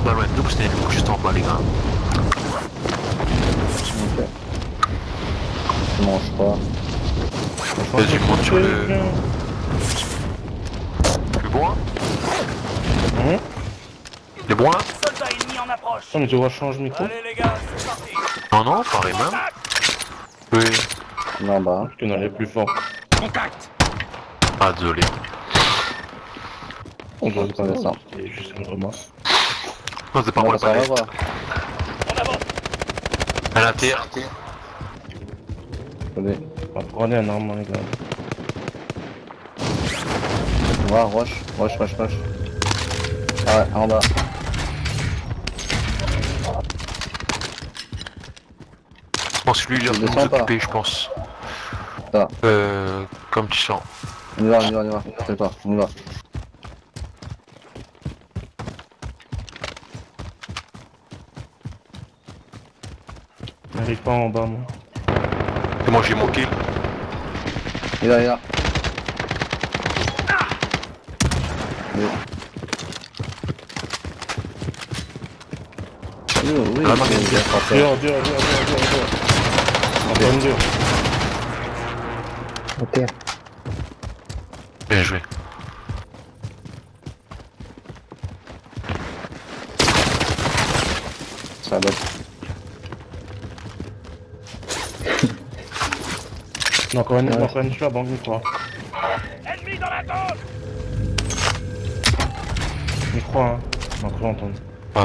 pas loin de nous, parce qu'il y a des juste en bas, les gars. Ok. Je mange pas. Vas-y, monte sur le... Le bois. Le bois. Soldat ennemi en approche. Oh, mais tu vois, change micro. Allez les gars, c'est parti. Non, non, pareil même. Oui. Il est en bas. Parce qu'on allait plus fort. Contact. Ah, désolé. On doit Ça descend. C'était juste une remarque. Non, c'est pas moi le ça va palais. voir. En avant. À la terre. Attendez. On va prendre un arme, les gars. Ouais, roche. Ah ouais, en bas. Je pense que lui, il a Il pour descend nous pas. occuper, je pense. Ça. Comme tu sens. On y va. C'est pas, on y va. J'arrive pas en bas, moi. Et moi, j'ai mon kill. Il est là. Oui, Ah, ma gueule. Dur. Antoine dur. Ok. Bien joué. Ça va. Encore une schlab en micro. Ennemi dans la zone. Micro, hein. Encore Antoine. Ouais.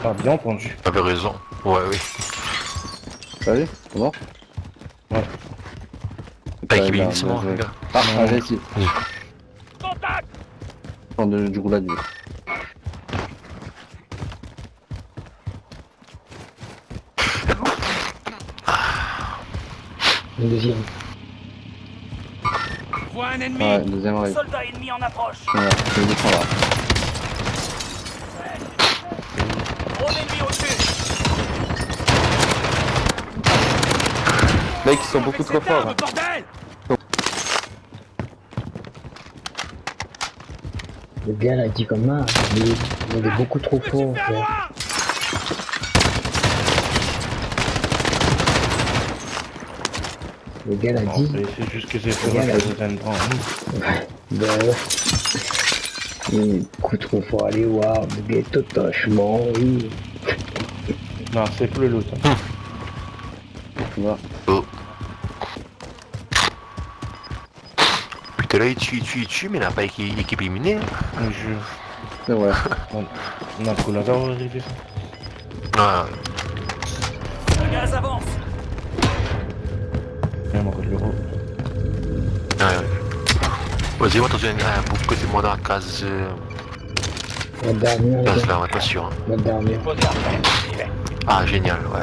Ah, bien entendu. T'avais raison. Ouais, oui. T'as vu? C'est bon? Ouais. T'as équipé bien, initialement, bien les joué. gars. Ah, j'ai ici. Contact. Prends du roulade. Le deuxième. Vois un ennemi. Ouais, deuxième arrive. Soldat ennemi en approche. Ouais, je le descends là. Drone ennemi au-dessus. Mec, ils sont beaucoup trop forts. Hein. Bordel. Le gars là dit comme ça, il est beaucoup trop fort. Fais avoir. Le gars l'a Non, dit. c'est juste que c'est fait Regarde, avec le Zen Brand. Ben ouais. Il est beaucoup trop fort. Allez voir, le gars est totalement, oui. Non, c'est plus l'autre. Hein. Tu vois. Oh. Putain, là, il tue, mais il n'a pas équipe éliminée. Mais je... C'est vrai. On a le coup là d'avoir arrivé ça. Ah, Le gaz avance. Même encore de l'euro. Vas-y, moi, t'as un bout de côté de moi dans la case. La dernière, les Case gars. là, on est pas sûr. Hein. La dernière. Posez après. J'y vais. Ah, génial, ouais.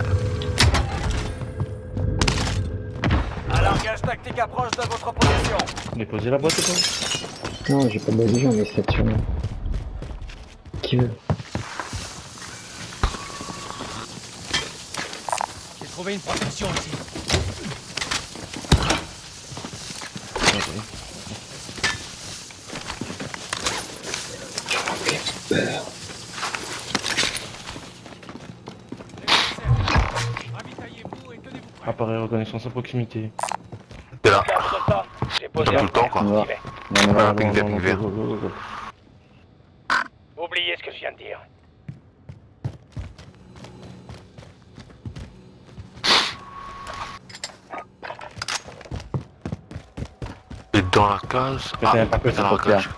Un largage tactique approche de votre position. On est posé la boîte ou pas? Non, j'ai pas basé, j'en ai 7 sur moi. Qui veut? J'ai trouvé une protection ici. Ravitaillez-vous et tenez-vous prêts. Appareil reconnaissance à proximité. T'es là. Soldat, j'ai posé Comme tout le temps, quoi. On y va. J'y vais. On y va. Un ping vert, ping vert. Go. Oubliez ce que je viens de dire. Et dans la case. Péter un Ah, paquet, dans la c'est cage.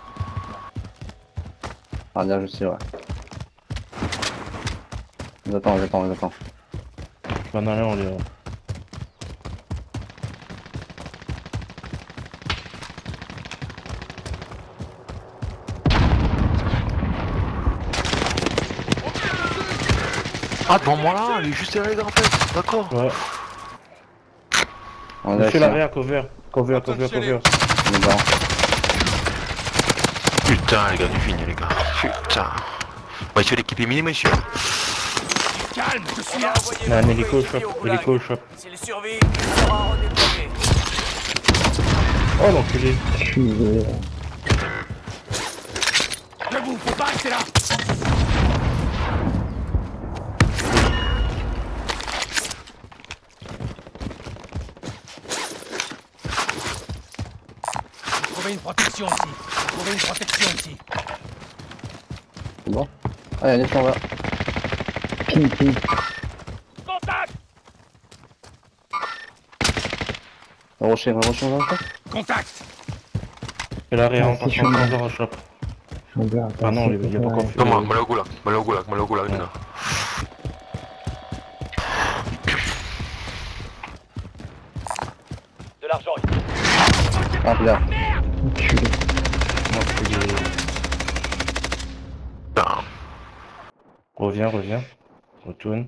Ah, bien, je sais, ouais. J'attends. Pas dans l'air, on les... Ah, devant moi là, il est juste derrière en fait. D'accord. Ouais. On est Fais là. l'arrière, cover. Cover. On est dedans. Putain, les gars, du fini, les gars. Putain. On va essayer l'équipe éliminée, monsieur. Calme, je suis là. Il y a un hélico au shop. S'il survit, il sera redéployé. Oh l'enculé. Je suis désolé. Debout, faut pas rester là. Trouvez une protection ici. Trouvez une protection ici. C'est bon. Allez, allez, on va. Ping, ping. Contact. Un rocher, un rocher, un rocher. Contact. Et l'arrière, on Ah, passe c'est en chaud. train de shop. Chamber, Ah non, il y a pas encore fait. Non, me le goulag, me le goulag, me le goulag, non. De l'argent ici. Ah, regarde. Enculé. Moi, je fais des- Putain. Reviens, reviens. Retourne.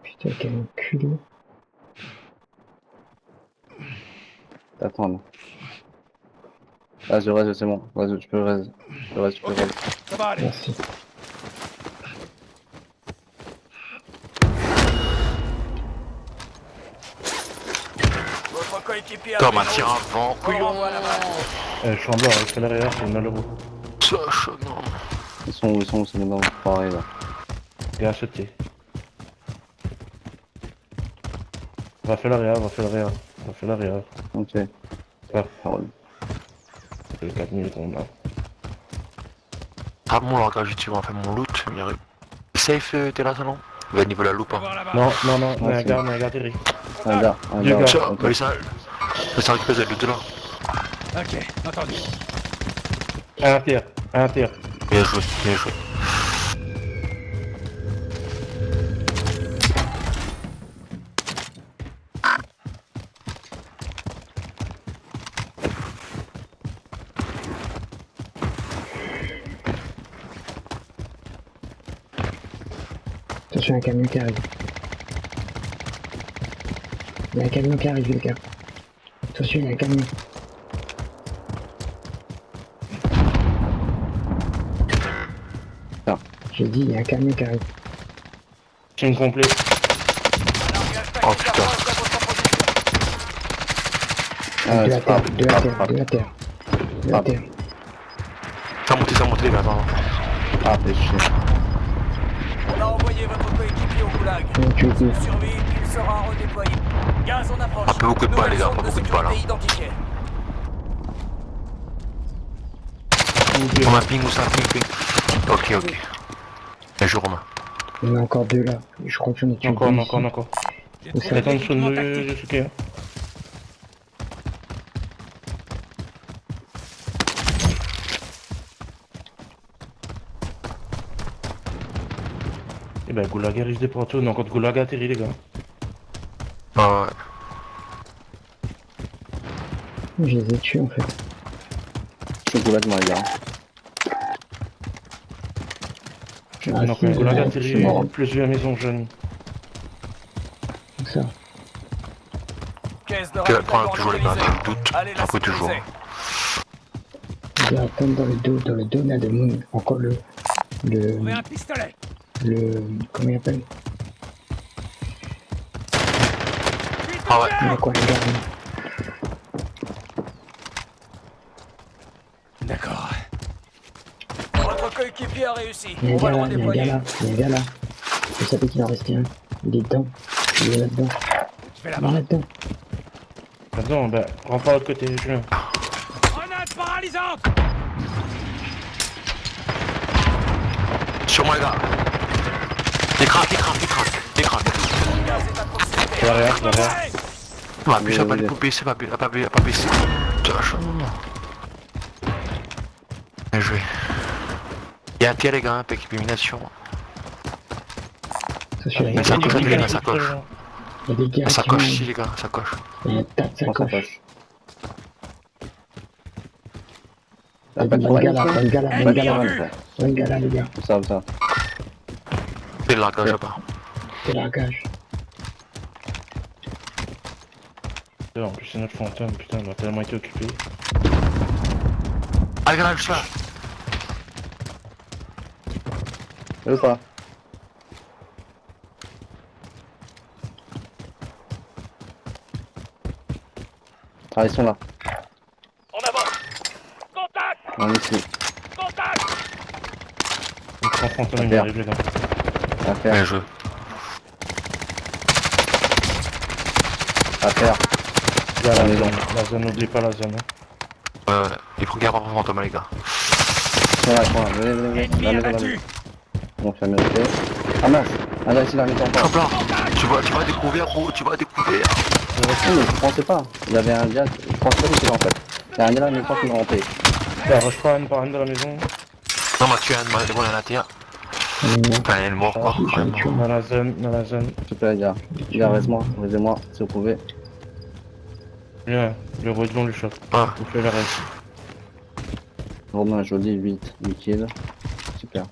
Putain, quel enculé. Attends, là. Ah, je reste, c'est bon. Vas-y, tu peux reste. Tu restes, tu peux Ok, reste. ça va aller. Merci. Votre coéquipier a Putain, fait m'a une tiré route. avant, On le couillon. renvoie là-bas. Chambord, reste à l'arrière, c'est malheureux. Sache, non. Ils sont où, c'est maintenant. Pareil, là. Gars, sauter. Va faire l'arrière, va faire l'arrière. Va faire l'arrière. Ok. Ah. Parole. C'est les 4 minutes qu'on a. Ah bon, alors quand j'ai tué, on fait mon loot, il y a... Safe, t'es là, salon? Va niveau la loupe, On hein. va voir là-bas. Non, non, non, Ouais, mais un gars, Terry. Un gars, un Deux gars. gars. Tiens, ok. mais ça récupère le loot là. Ok, entendu. Un tir, un tir. Bien joué, bien joué. Attention, il y a un camion qui arrive. Il y a un camion qui arrive, les gars. Attention, il y a un camion. Ah. J'ai dit, il y a un camion qui arrive. Team complet. Oh, putain. Ah, De la c'est terre, pas- de la ah, terre, ah, de la terre. De la Ah. terre. Ça monte les gars, attends. Ah, fais chier. On a envoyé votre coéquipier au goulag. Oh, tu es S'il survit, il sera redéployé. Gaz en approche. Pas beaucoup de balles, les gars, Nouvelle pas zone beaucoup de balles, sécurité identifiée. On a ping ou ça, ping. Ok, ok. Bien joué, Romain. Il y en a encore deux là. Je crois que j'en ai tué Encore, deux encore, ici. encore. J'ai Où trouvé ça Attends, je l'équipement suis tactique. de ce Eh ben, Goulag arrive des portos, on a encore de Goulag atterri, les gars. Ah ouais. Je les ai tués en fait. Je suis complètement, les gars. Ah, On a si, encore un Goulag je atterri, suis mort. plusieurs maisons jeunes. Comme ça. Caisse de Tu vas ravitaillement prendre toujours les gars, localisée. dans le doute. Allez, la Après toujours. sécuriser. Il y a attendre dans le dos, là, de Moon. Encore Trouvez un pistolet. comment il appelle? Ah ouais. Il y a quoi, les gars? D'accord. Votre coéquipier a réussi. Il y a On un va gars le là, il y a un redéployer. gars là, il y a un gars là. Je savais qu'il en restait un. Il est dedans. Il est là-dedans. Je vais Il est là-bas. là-dedans. Attends, ben, rentre par l'autre côté, je viens. Grenade paralysante. Sur moi, les gars. Des cracks. Gaz est à proximité. C'est l'arrière, c'est l'arrière. Ouais. Ah, mais ça va Oui, pas oui. baisser, pas baisser. Putain, je... Bien joué. Il y a un tir, les gars, avec élimination. Attention, il y a Mais des ça gars coche, qui les gars, vont- ça coche. il y a des gars Ça qui coche vont- ici, les gars, ça coche. Il y a un tas de Prends sa sacoches. poche. Il y a des gars là, un gars là, un Pas de gars là. caravane, ça. Un gars là, les gars. Comme ça. C'est le largage là-bas. C'est largage. En plus, c'est notre fantôme, putain, on a tellement été occupé. Ah, les gars, là, juste là. Ou pas? Ah, ils sont là. En avant. Contact. On est ici. Contact. Mon fantôme il Terre. arrive les gars. À terre, Bien joué. à terre. Il y a La la maison. zone, n'oublie pas la zone. Hein. Il faut garder un fantôme, les gars. Sur la coin, venez. Ennemi La maison, abattu. Bon, je suis américain. Ah mince. Ah là, ici, la maison pas. Hop là. Tu vas découvrir, gros, tu vas découvrir. Oui, je pensais pas. Il y avait un gars, je pensais pas que c'était en fait. Il y a un gars là, mais je pense qu'il m'a rampé. Là, rush pas une par une de la maison. Non, mais tu as un mal, bon, à l'intérieur. Enfin, elle est morte, quoi. Vraiment. Dans la zone. S'il te plaît, gars. Gars, restez-moi, si vous pouvez. Viens, le redon lui chope. Ah. Vous faites le reste. Romain, joli, 8 kills. Super.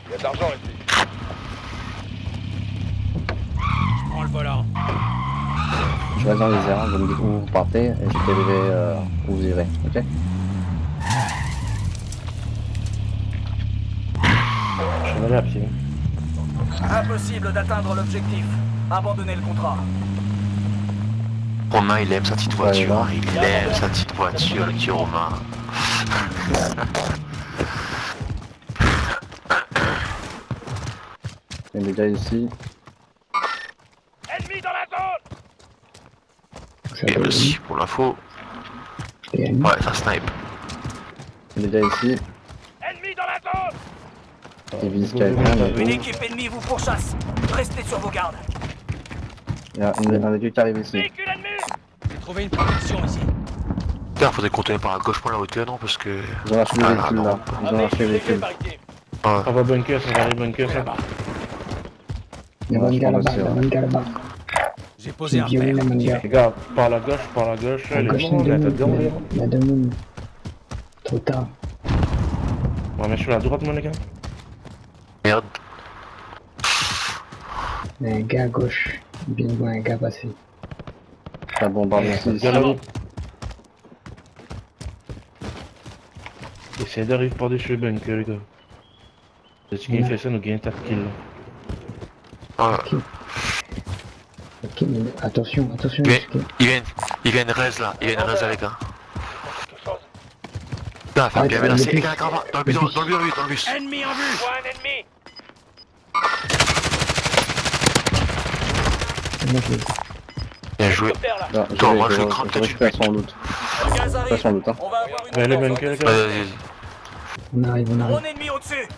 Il y a de l'argent ici. Je prends le volant. Je reste dans les airs, vous me dites où vous partez et je dériverai où vous irez, ok? Je vais aller à pied. Impossible d'atteindre l'objectif. Abandonnez le contrat. Romain, il aime sa petite voiture. Ouais, Il aime sa petite voiture, le petit Romain. Il y a des gars ici. Ennemi dans la zone. Ça Et doit aussi, pour l'info. être bien. Ouais, ça snipe. Il y a des gars ici. Ennemi dans la zone. Ils visent quelqu'un, mais Une équipe ennemie vous pourchasse. Restez sur vos gardes. il y a un des gars qui arrive ici. Véhicule ennemi. J'ai trouvé une protection ici. Putain, faudrait continuer par la gauche pour la hauteur, non? Parce que. Ils ont lâché le Ah, véhicule non. là. Ils ont lâché le véhicule. Ouais. On va bunker, ça va aller bunker ça. Il y a un gars là-bas, il y a un gars là-bas. J'ai posé J'ai un violé père. mon gars. Les gars, par la gauche, À elle gauche, est il y a bon, deux la tête mondes. derrière. Il y a deux mondes. Trop tard. Ouais, mais je suis à droite, moi, les gars. Merde. Il y a un gars à gauche. Il vient de voir un gars passer. Ça bombarde ici. Gars là-haut. Essayez d'arriver par-dessus le bunker, les gars. C'est ce qui fait ça, nous gagnons 4 kills. Ouais. Ok, mais attention, attention. Mais- parce que- Ils viennent raise là. Ils viennent raise là, les gars. Putain, fais Ah, bien dans le menacer. bus. Les gars, dans le bus, dans le bus. Ennemi en vue. Vois un ennemi. Moi, je l'ai. Bien joué. Hélicoptère là. Là, Attends, moi, je je crame, toi, tu récupère le son loot. Le gaz Pas arrive. son loot, hein. On va avoir une Ouais, les offense bunkers, les en gars. Vas-y, vas-y. On arrive, on arrive. Drone ennemi au-dessus.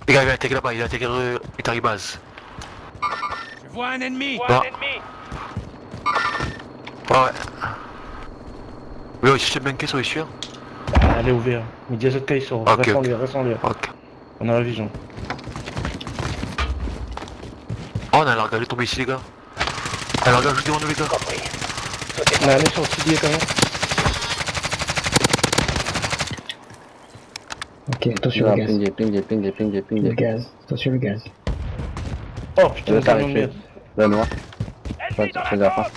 Les gars, il va intégrer là-bas, il va intégrer Itari base. Je vois un ennemi. Ah. Ouais. Oui, je sais bien que ça, c'est sûr. Elle est ouverte. Mais dis à cette qu'il sort. Ok, Reste en ok. l'air, reste en l'air. Ok. On a la vision. Oh, on a regardé tomber ici, les gars. Alors, regarde, je dis, on est les gars. On a allé sur le civier quand même. Ok, attention Là, le gaz. ping. Le gaz, attention le gaz. Oh putain, Je le vais camion de t'arrêter. merde. La noire. Ennemi dans Fais la gaffe, hein. zone.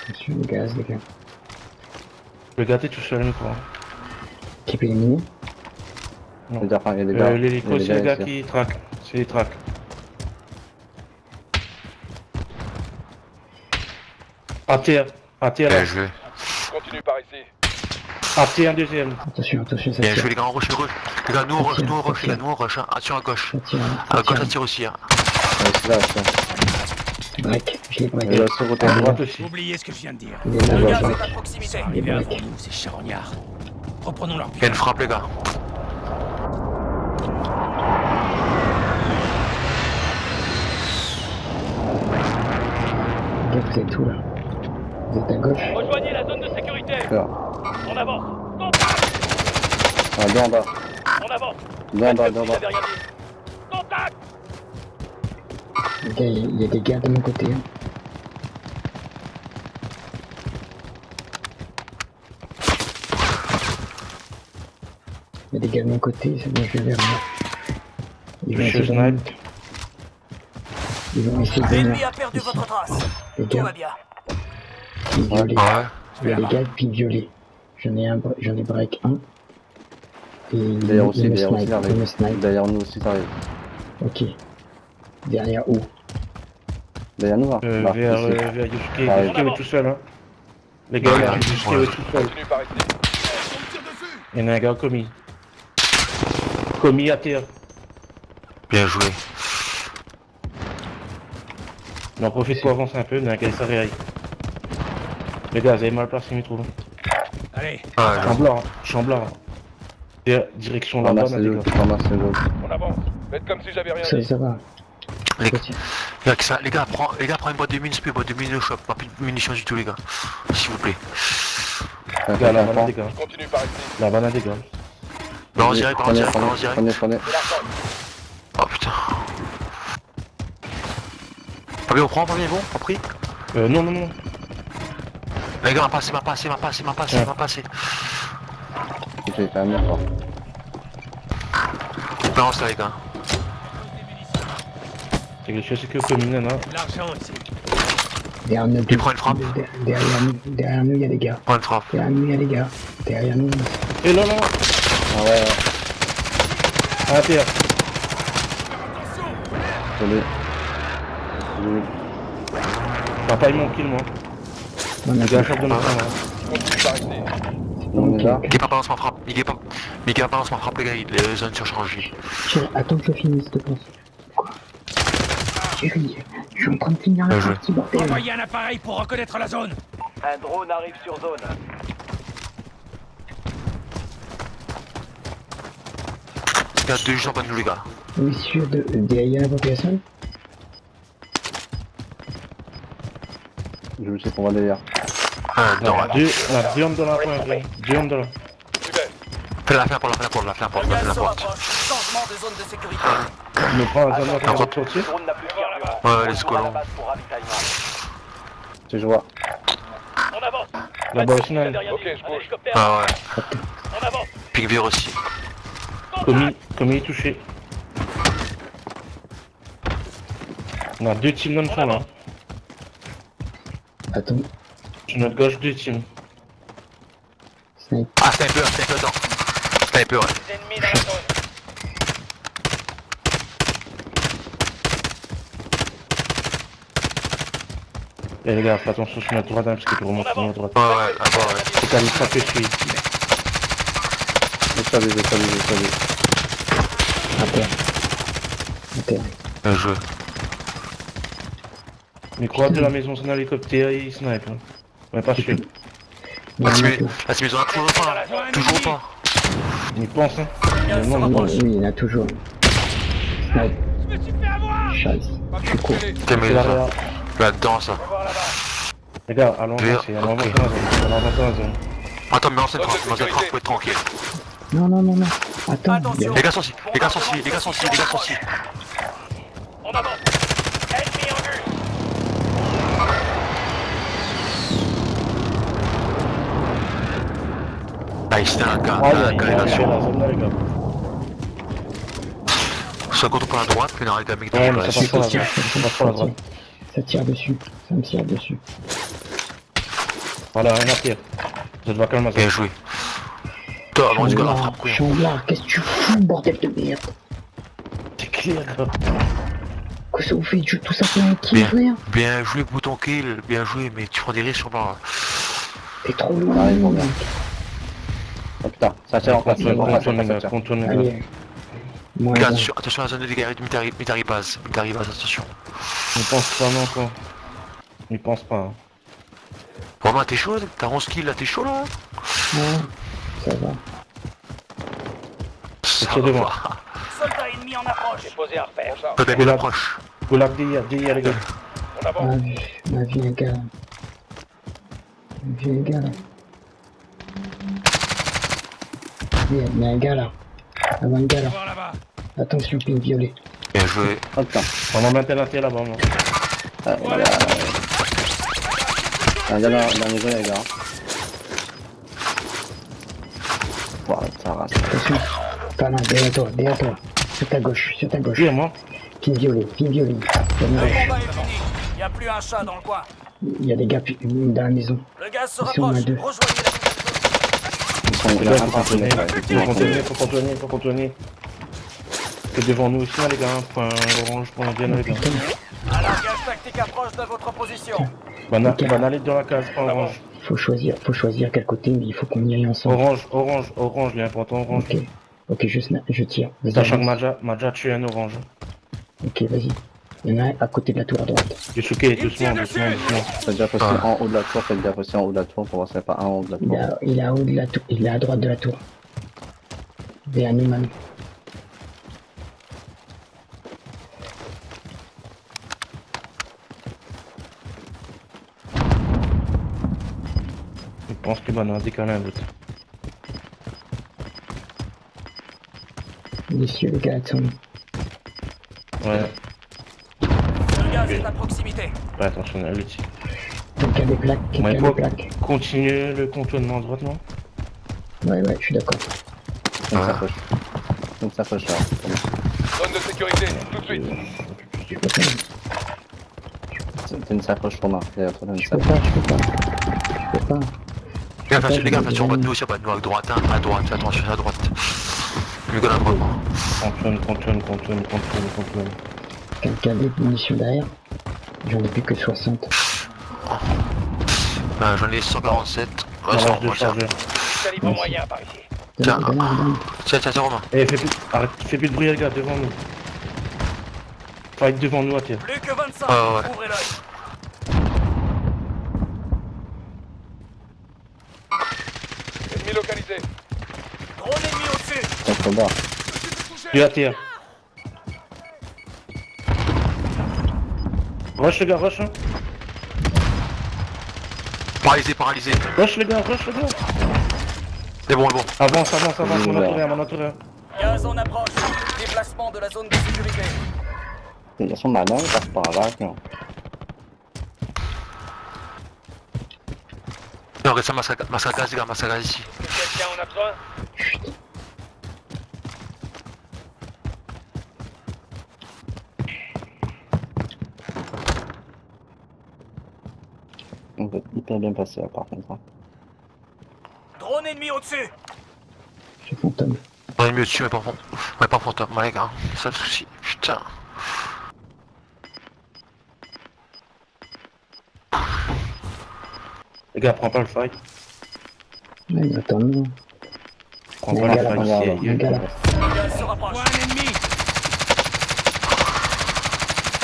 Attention le gaz, les gars. Le gars, t'es tout seul, je crois. Équipe éliminée. Fais gaffe, hein, il y a des gars. L'hélico, il y a des c'est les gars ici. qui traquent. C'est les traques. À terre là. Bien joué. Continue par ici. À terre, un deuxième. Attention, attention, ça Bien tire. joué, les gars, on rush, Les gars, nous on rush, les gars, nous on rush, hein. Attention à gauche. Ça tire, À gauche, ça ça tire aussi, hein. Ouais, c'est là, ça. tire. Break, je l'ai Il break. est aussi roté À à droite. droite aussi. Oubliez ce que je viens de dire. Il est là, Le le gaz break. est à proximité. Il est Arrivez avant break. nous, ces charognards. Reprenons leur Il y a une frappe, les gars. Les gars, vous êtes où là? Vous êtes à gauche? Rejoignez la zone de sécurité. Là. En avant. Contact. Ah, deux en bas. En avant. Deux en bas, Faites deux en comme si bas. j'avais rien dit. Contact. Les gars, il y a des gars de mon côté. Hein. Il y a des gars de mon côté, c'est bon, je vais vers eux. Ils vont Je essayer de snipe. Ils vont essayer de L'ennemi venir. a perdu votre trace. Les Tout va gars, bien. puis violet. Ouais. Il y a des gars puis violet. J'en ai break un. Et Derrière aussi, il me derrière aussi, snipe, il t'arrives. me snipe. Derrière nous aussi, t'arrives. Ok. Derrière où? Derrière nous, hein. Là, Vers ici. Yusuke. Ah, Yusuke est tout seul, hein. Les gars, Ouais, il y a un ouais, petit ouais. tout seul. Continue par ici. Il y en a un gars commis. Commis à terre. Bien joué. On en profite pour avancer un peu, il y en a un gars qui s'arrête. Les gars, vous avez mal placé, je trouve. Allez, Ouais, Chamblant. Direction là-bas, Ramasse là, les les gars. autres, ramasse les autres. On avance. Faites comme si j'avais rien Ça, dit. ça va. Les, Petit. les gars, prends une boîte de mines, une boîte de mines au shop. Pas plus de munitions du tout, les gars. S'il vous plaît. Les gars, la banane des gars. Continue par ici. La banane des gars. Balance direct, balance direct, balance direct. Prenez. Oh putain. Fabien, on prend, Fabien, bon, on prie. Non. Les gars, m'a passé. J'ai quand même fort. Balance là, les gars. C'est quelque chose que commune, là. l'argent ici. Derrière nous, Il prend une frappe. derrière nous, il y a des gars. Prends une frappe. Derrière nous, il y a des gars. Derrière nous. Et là, Ah ouais, à terre. désolé. Papa, il m'ont kill, moi. On a Les gars, chope de ma main. Continue par ici. On est là. Miguel, balance ma frappe. Miguel, balance ma frappe, les gars. Les zones surchargent lui. Chérie, attends que je finisse, s'il te plaît. Quoi? Chérie, je suis en train de finir la Bien joué. partie, bordel. Envoyez un appareil pour reconnaître la zone. Un drone arrive sur zone. Il y a deux gens pas de nous, les gars. Oui, sûr, derrière la population. Je sais qu'on va derrière. Non, On a deux hommes dans la pointe, là. Deux hommes dans la. Super. fais la porte. Le gaz se rapproche. Changement de zone de sécurité. Il me prend la zone là pour sortir. Drone n'a plus de carburant. Ouais, les Retour à la colons. base pour ravitaillement. Si je vois. On avance. Là-bas au final. Ok, je bouge. Hélicoptère, Ah ouais. on avance. Pique-vire aussi. Commis touché. On a deux teams dans le fond là. Attends, Sur notre gauche, deux teams. snipe. Ah, sniper dedans. Sniper, ouais. Des ennemis dans la zone. Et les gars, faites attention sur notre droite, hein, parce qu'il peut remonter sur notre droite. Ouais, à bord, ouais. C'est quand même pas que je suis. Je savais. À terre. À terre. Bien joué. Mais crois de la maison, c'est un hélicoptère, il snipe. Hein. Ouais, pas sûr. La Non, maison a toujours pas. Toujours pas. Il pense, hein. Mais Gaz se non, rapproche. oui, il y en a toujours. Snipe. Je me suis fait avoir. Chasse. Pas Je suis court. de Quelle c'est maison l'arrière. là-dedans, ça. Les gars, allons Vert, avancer, allons ok. avancer dans la zone. Allons avancer dans la zone. Attends, mais on s'est faut être tranquille. Non. Attends. Attention. Les gars sont ici. Les gars sont ici. On avance. Ennemi en vue. Ah, ici, un gars, Ah, un il y gars, a il la a sur. zone là, les gars. Soit quand on prend à droite, puis il arrête avec Ouais, des mais ça passe pas la droite. Ça passe pas la droite. Ça tire dessus. Ça me tire dessus. Voilà, un à terre. Je dois calmer ça. Bien joué. Toi, avant, du gars, la frappe, couillon. Chamblard, qu'est-ce que tu fous, bordel de merde? C'est clair, gars. Qu'est-ce que vous faites? Tout ça pour un kill, frère? Bien joué, bouton kill, bien joué, mais tu prends des risques sur barre. T'es trop lourd, Ouais, mon bon, gars. Oh putain, ça tire en face. Contourne, les gars. Allez. Moi, Gars, bon. attention à la zone de dégâts, military base, attention. Il pense pas, non, quoi. Il pense pas. Hein. Romain, t'es chaud? T'as 11 kills là, t'es chaud là? Ouais, ça va. Ça C'est devant. va. Soldat ennemi en approche. Déposé un repère. Peut bien Oula. approche. Goulag derrière, les gars. On avance. Ma vie, un gars. J'ai un gars là. Il y a un gars là. Avant un gars là. Voir là-bas. Attention, ping violet. Bien joué. Oh putain. On va maintenir la terre là-bas, moi. Ah, il y a un gars dans la maison, les gars. Wow, ça rase. Attention. Pas là, derrière toi. Sur ta gauche. Dis moi. Ping violet. Le combat est fini. Il n'y a plus un chat dans le coin. Il y a des gars dans la maison. Le gaz se Attention, on a rapproche. deux. Rejoignez la Ils sont Les là, gars, un faut contourner. peu Faut contourner. Que devant nous aussi, hein, les gars. Point orange pour bien, les gars. Putain, Un largage tactique approche de votre position. Banal dans la case, point orange. Faut choisir quel côté, mais il faut qu'on y aille ensemble. Orange, les importants orange. Ok, je tire. Vas-y, Sachant que avance. m'a déjà tué un orange. Ok, vas-y. Il y en a un à côté de la tour à droite. Yusuke, doucement. Fais déjà passer en haut de la tour, fais déjà passer en haut de la tour pour voir s'il n'y a pas un en haut de la tour. Il est à haut de la tour, il est à droite de la tour. Il est à nous, Manu. Je pense qu'il va nous décaler un autre. Messieurs les gars, sont... Ouais, Le gaz est à proximité. fais attention à l'outil. Quelqu'un des plaques, Ouais, quelqu'un des faut plaques. continuer le contournement à droite, non? Ouais, je suis d'accord. Donc ça coche. Donc ça coche là. Zone de sécurité, tout de suite. C'est une sacoche Romain. Derrière toi, t'as une Je peux sacoche. pas. Les gars, faites en bas de nous aussi, à droite, hein, à droite, attention, à droite. Le gars à droite. Contourne. Quelqu'un des munitions derrière. J'en ai plus que 60. J'en ai 147. Ouais, Dans c'est l'âge bon, de tiens. chargeur. Calibre moyen par ici. Tiens. Donne. Tiens, Romain. Eh, fais plus de bruit, les gars, devant nous. Fight devant nous, à terre. Plus que 25. Ouais. Ouvrez l'œil. Ennemi localisé. Drone ennemi au-dessus. Contre bas. Tu es à terre. Rush, les gars, rush. Hein. Paralysé. Rush, les gars. C'est bon. Avance, mon entouré. Gaz en approche. Déplacement de la zone de sécurité. Il y a son malin, il passe par là. Non. Non, reste à Massagas, les gars, Massagas ici. Quelqu'un en a besoin? On va hyper bien passer là par contre. Hein. Drone ennemi au-dessus. J'ai fantôme. On est mieux dessus, mais pas fantôme, les gars. C'est ça le souci. Putain. Les gars, prends pas le fight. Ouais, attends, non. Prends pas le fight. Un gars là. Le gaz se rapproche. Un ennemi.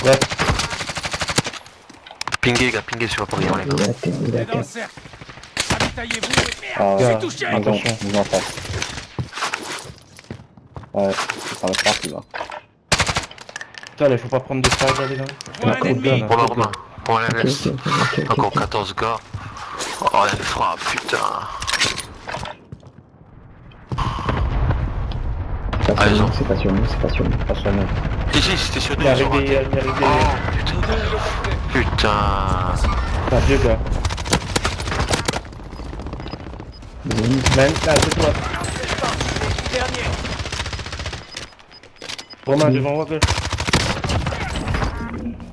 Ouais, Pinguez, les gars, sur la pavillon, les gars. Il est à terre. cercle. Ravitaillez-vous. Ah, gars, attention, attention. ils en face. Ouais, ça va se partir là. Putain, il faut pas prendre de fight, là, les gars. Un ennemi. Romain. On la Ok, laisse. ok. Encore 14 gars. Oh, elle frappe, putain. C'est pas sur nous. Pas sur nous. Ici, c'était sur nous. Il est ils ont arrivé, raté. Oh, putain. Putain, vieux gars. Même, là, c'est toi. Dernier. Romain, devant moi, gauche.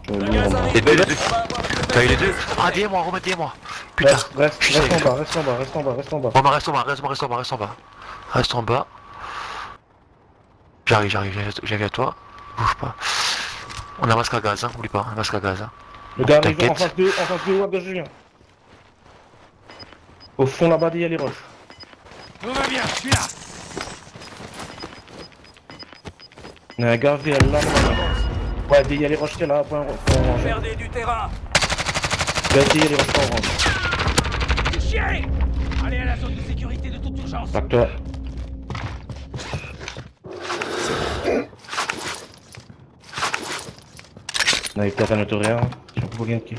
Le gaz arrive. Les deux. On va avoir une T'as eu les deux. Ah, dis-moi, Romain, dis-moi. Putain. Reste en bas. Romain, reste en bas. J'arrive à toi. Bouge pas. On a un masque à gaz, hein, oublie pas, un masque à gaz. Hein. Le gars arrive T'inquiète. en face de haut à gauche, Julien. Au fond là-bas, il y a les roches. Tout va bien, je suis là. Il y a un gars VL là. Ouais, il y a les roches qui est là, point orange. Perdez du terrain. Il y a les roches orange. Chier. Allez à la zone de sécurité de toute urgence. Pas que toi. On avait peut-être un autoréa, hein. J'ai un peu gain de kill.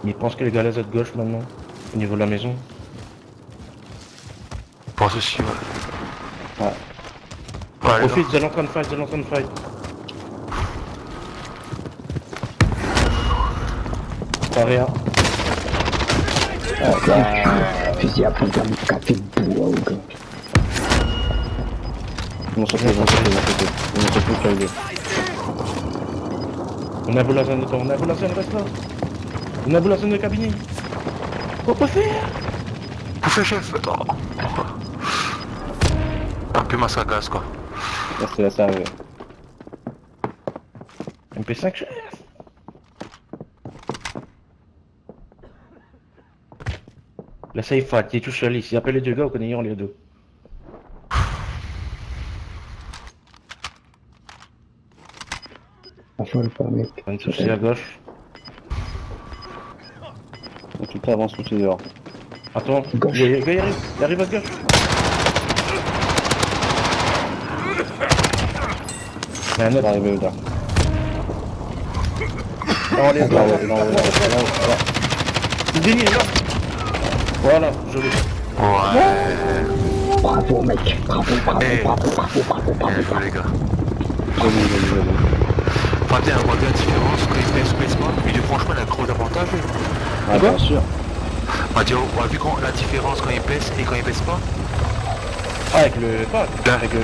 Il pense que les gars là, à gauche maintenant, au niveau de la maison. Je pense aussi, ouais. Ouais. Ouais, les Profite, ils sont en train de fight. Paria. Fusil à pompe, un café de bois, gars. Ils vont sauter. On a volé la zone de temps, reste là. On a volé la zone de cabinet. On peut faire. Bouffez, chef. Oh. Un peu masque à gaz, quoi. Laisse arriver. MP5 chef. La safe fight, il est tout seul ici. Appelle les deux gars, on connaît les deux. Affole pas, mec. On est tous à gauche. En tout cas, avance tout est dehors. Attends, Gauche. le gars il arrive à gauche. Il y a un Il va autre. arriver là. Non, allez, Là, attends, là, là, là. il dénie, là. Voilà, joli. Ouais. Bravo, mec. Bravo, bravo, Eh. bravo, bravo, bravo, Bien bravo. joué les gars. Joli, joli, joli. Enfin bien, on voit bien la différence quand il pèse pas. Mais franchement, il a gros avantage. Ah, bien sûr. On va dire, on a vu la différence quand il pèse et quand il pèse pas. Ah, avec le pack. Avec le...